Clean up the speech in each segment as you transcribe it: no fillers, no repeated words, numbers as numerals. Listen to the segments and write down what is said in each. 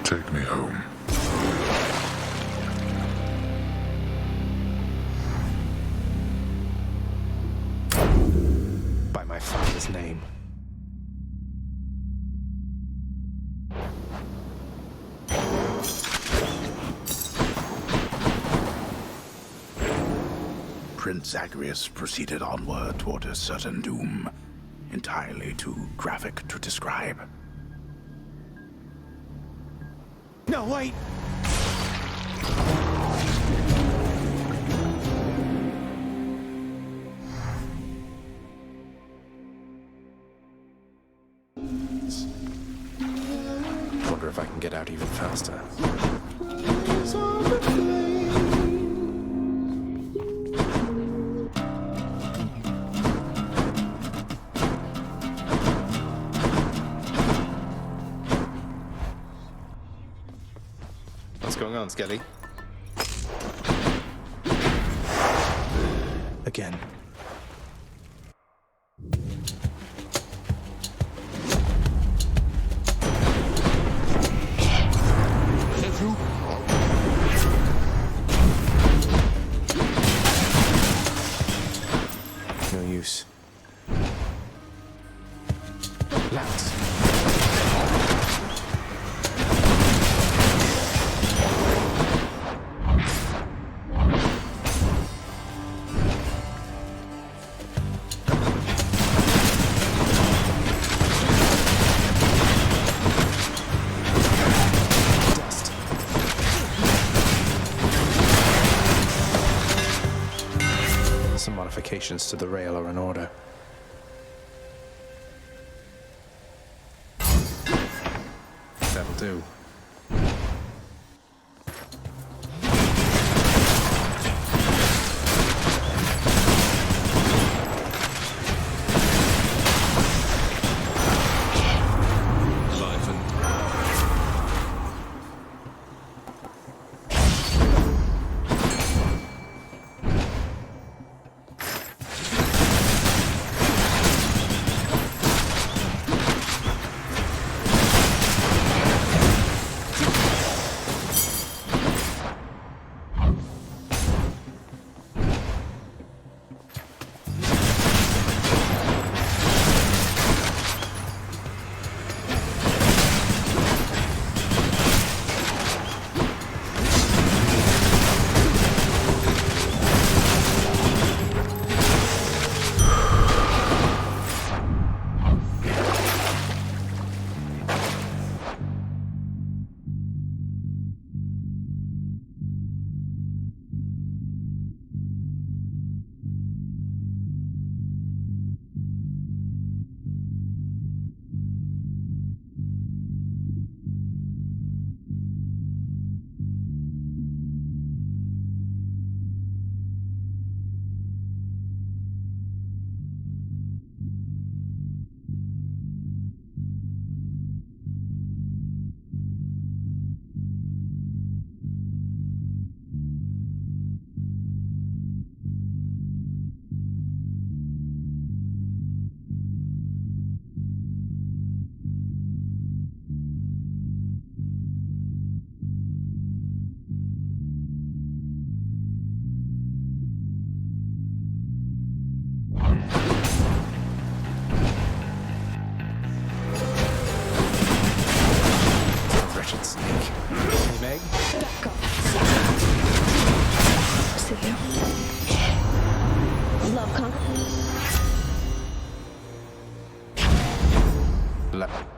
Take me home. By my father's name. Prince Zagreus proceeded onward toward a certain doom, entirely too graphic to describe. No, wait! Wonder if I can get out even faster. What's going on, Skelly? Again. No use. Lance. Some modifications to the rail are in order. That'll do.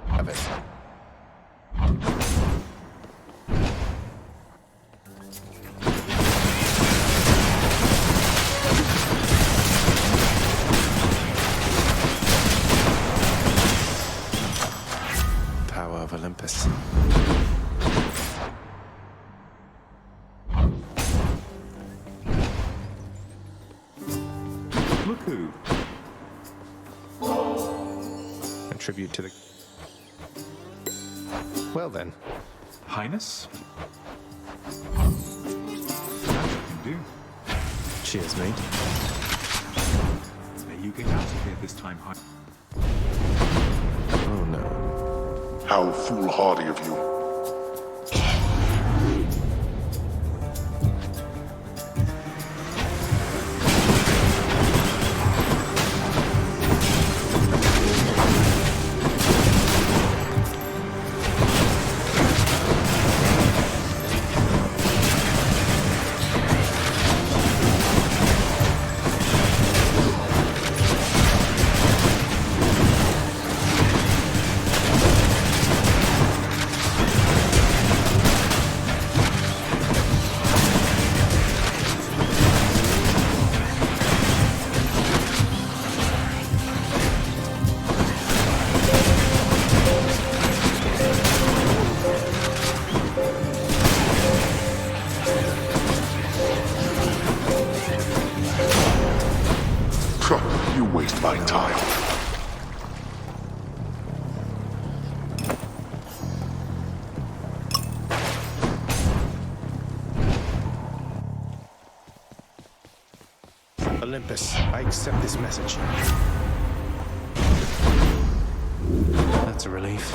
Have it. Power of Olympus. Look who. A tribute to the... Well then. Highness? That you can do. Cheers, mate. May you get out of here this time, Highness. Oh no. How foolhardy of you. Olympus, I accept this message. That's a relief.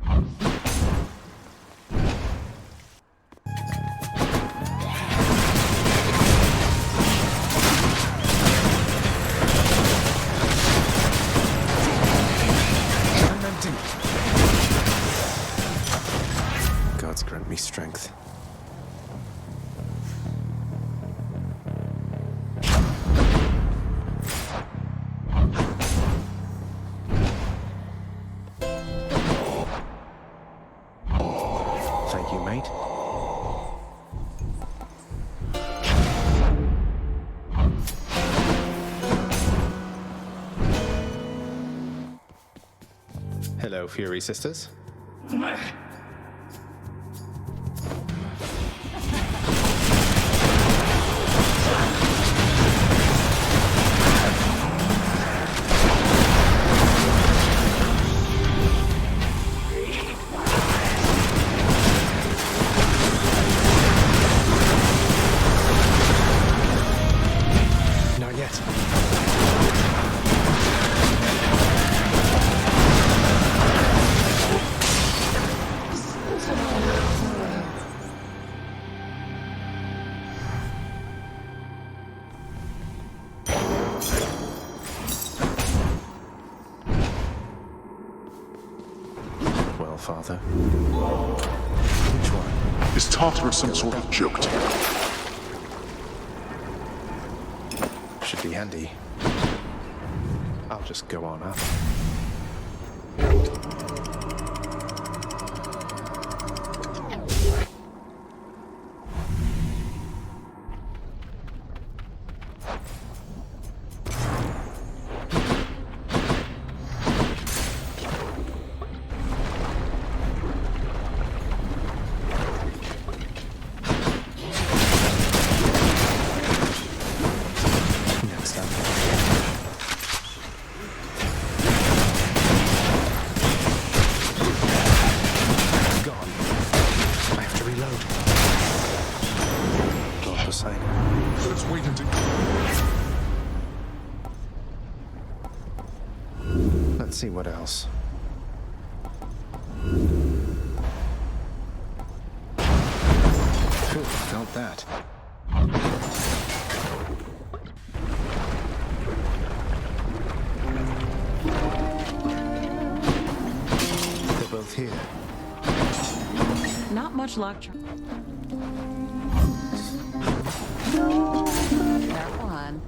I'm empty. Gods grant me strength. Thank you, mate. Hello, Fury Sisters. Not yet. Well, Father. Which one? Is Tartarus some sort of joke to you? Should be handy. I'll just go on up. Next up. Gone. I have to reload. God Poseidon. Let's wait until... Let's see what else. Phew, felt that. They're both here. Not much luck. Careful, hon.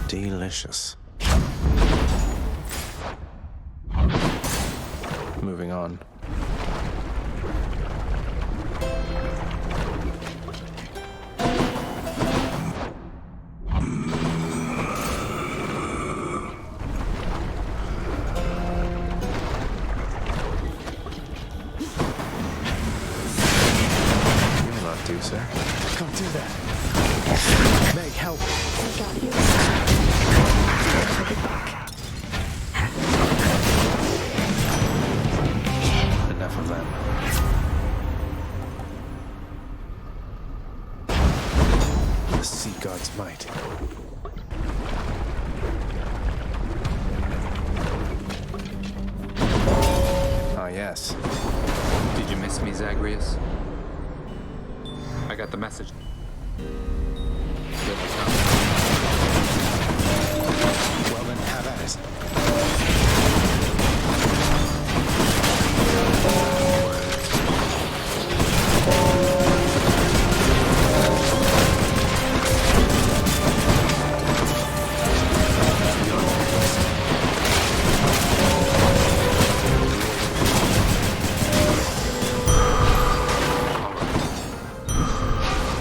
Delicious. Moving on. You'll not do, sir. Can't do that. Meg, help. Enough of them. The sea god's might. Ah, yes. Did you miss me, Zagreus? I got the message. Good to come. Well then, have at it.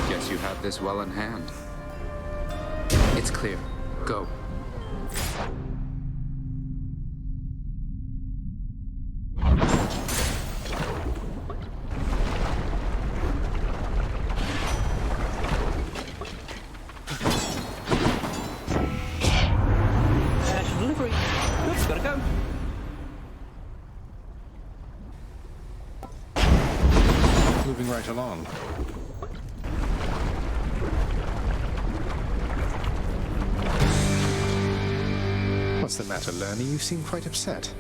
Guess you have this well in hand. It's clear. Go. Delivery. Oops, gotta go. Moving right along. What's the matter, Lerny? You seem quite upset.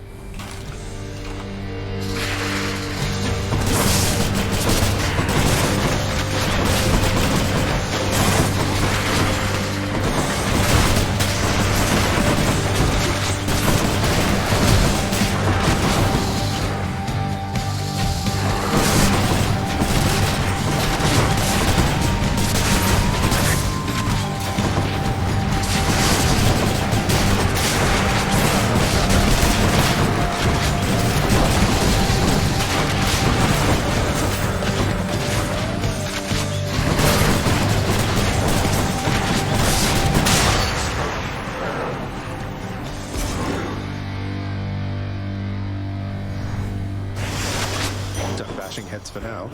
Done bashing heads for now.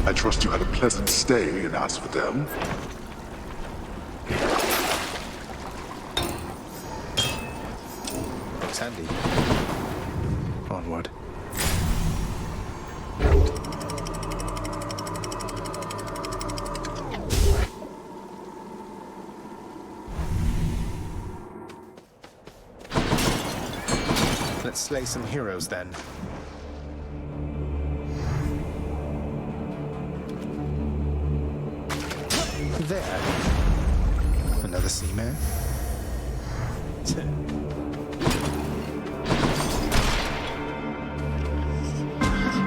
I trust you had a pleasant stay in Asphodel. Looks handy. Onward. Let's slay some heroes then. There. Another sea mare.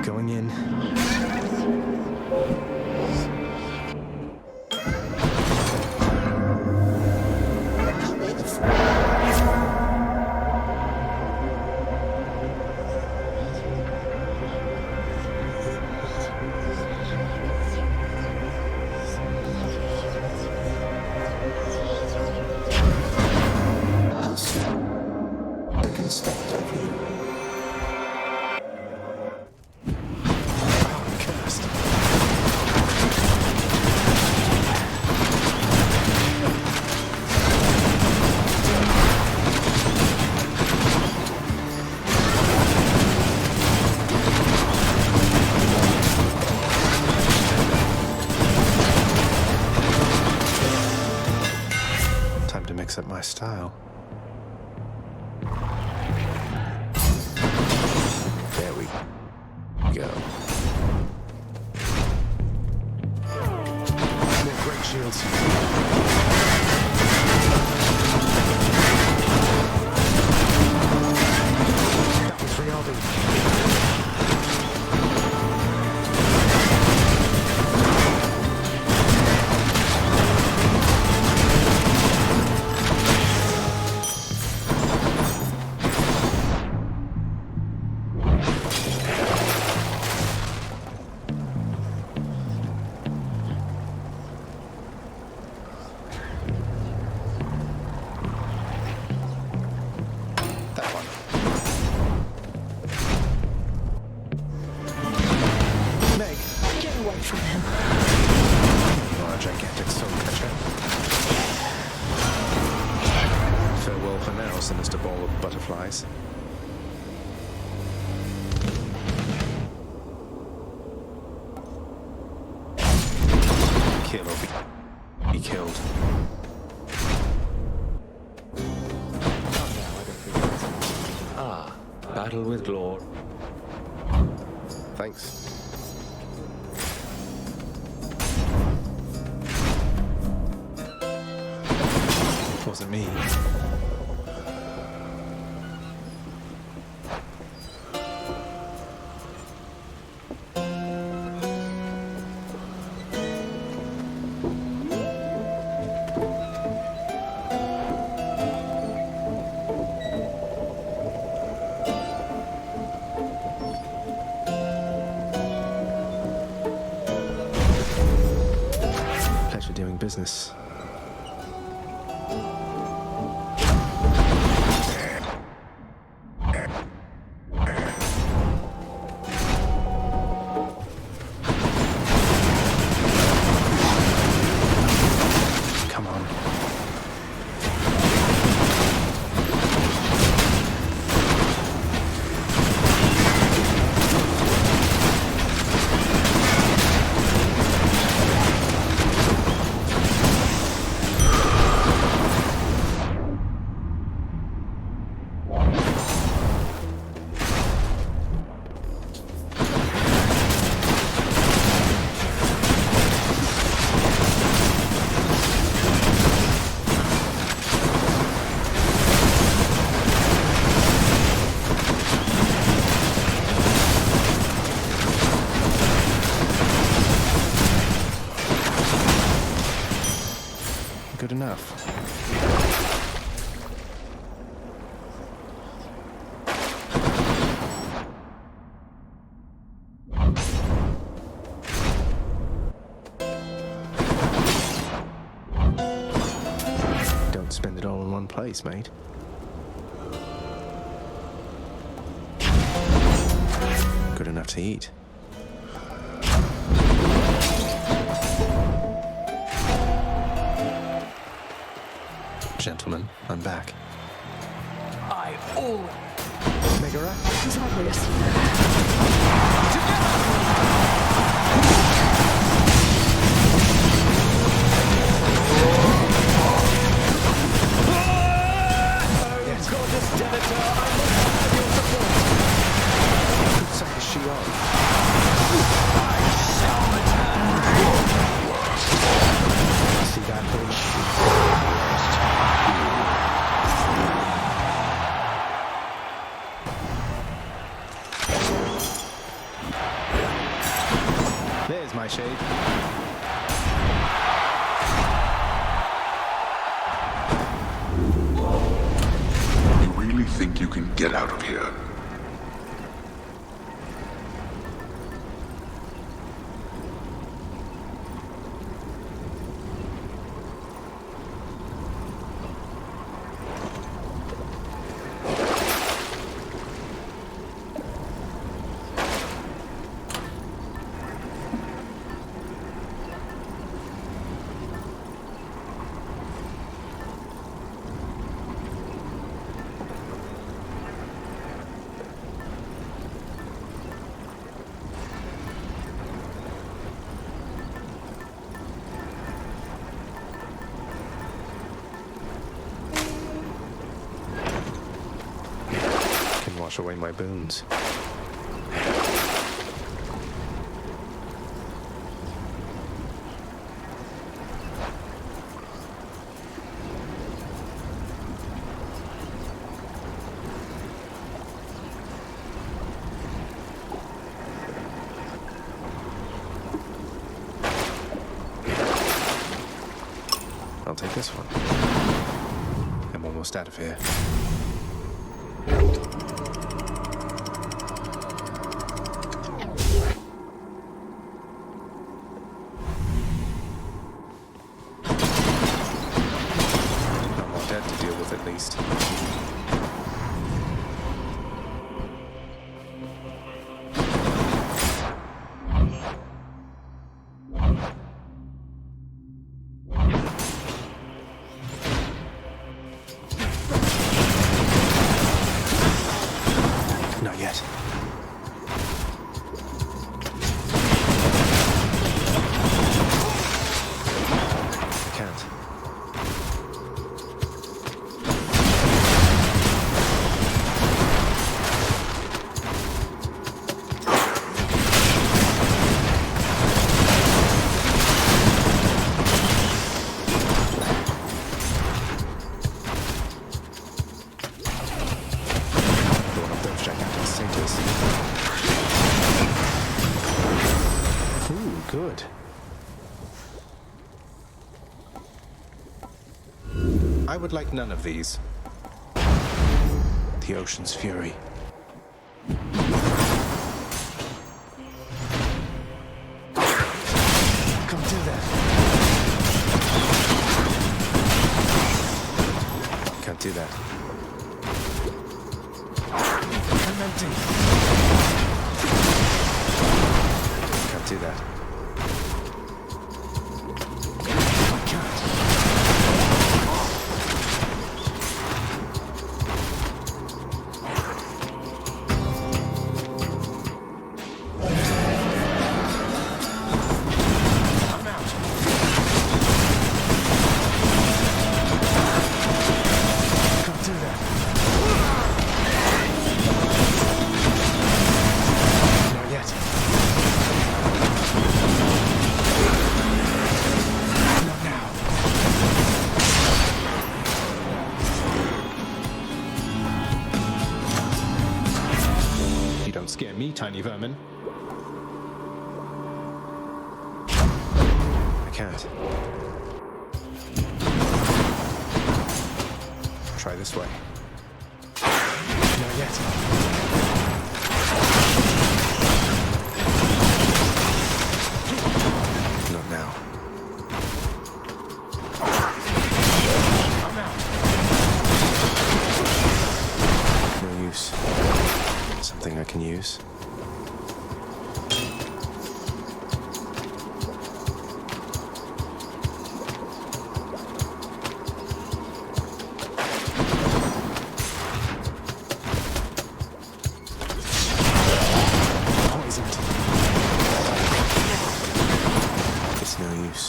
Going in. Time to mix up my style. There we go. More great shields. That was Rialdi. That one. Meg, Get away from him. you are a gigantic soul catcher. Farewell for now, sinister ball of butterflies. Kill or be killed. Battle with Glor. Thanks. Wasn't me. this? Come on. Good enough. Don't spend it all in one place, mate. Good enough to eat. Gentlemen, I'm back. I all Megara? Zagreus. Yes. gorgeous Denethor, I must have your support. Good sight is she on? See that thing? There's my shade. You really think you can get out of here? Can wash away my boons. I'll take this one. I'm almost out of here. No more debt to deal with, at least. Not yet. Can't. One of those gigantic satyrs. Ooh, good. I would like none of these. The ocean's fury. Come do that. do that. I'm empty. Can't do that. I can't. I'm out. Can't do that. Not yet. Not now. You don't scare me, tiny vermin. I can't. Try this way. Not yet. Not now. I'm out. No use. Something I can use. Poisoned. It's no use.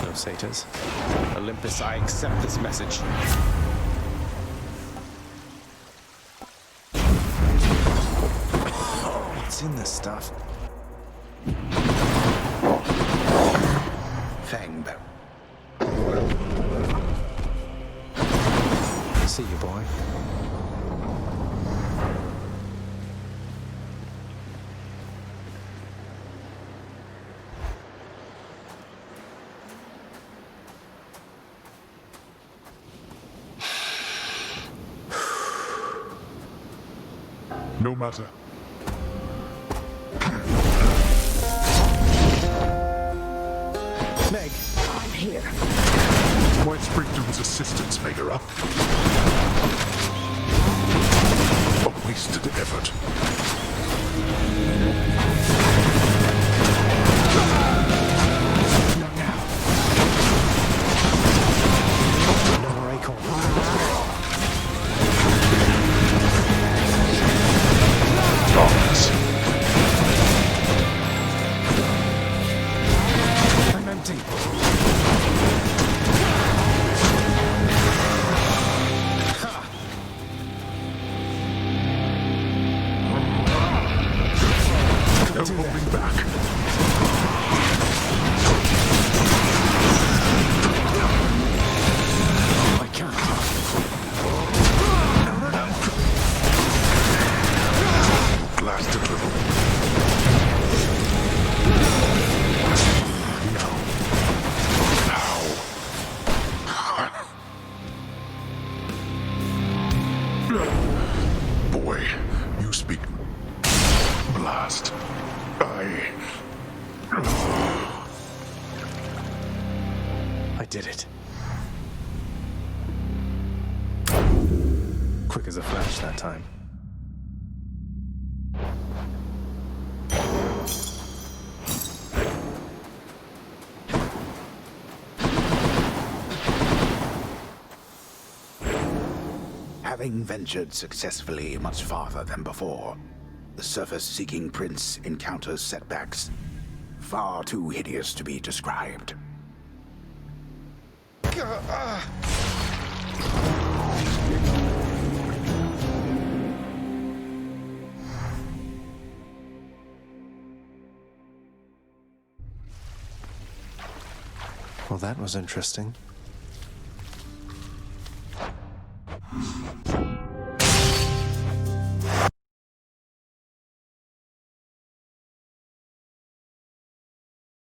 No satyrs. Olympus, I accept this message. What's in this stuff? Fangbone. See you, boy. No matter. Meg, I'm here. White Springtoon's assistance, Megara. A wasted effort. not now. No more acorn. Darkness. I'm empty. No holding back. I can't. Last a little. No. Now. Boy, you speak. Blast. I did it. Quick as a flash that time. Having ventured successfully much farther than before, the surface-seeking prince encounters setbacks far too hideous to be described. Well, that was interesting.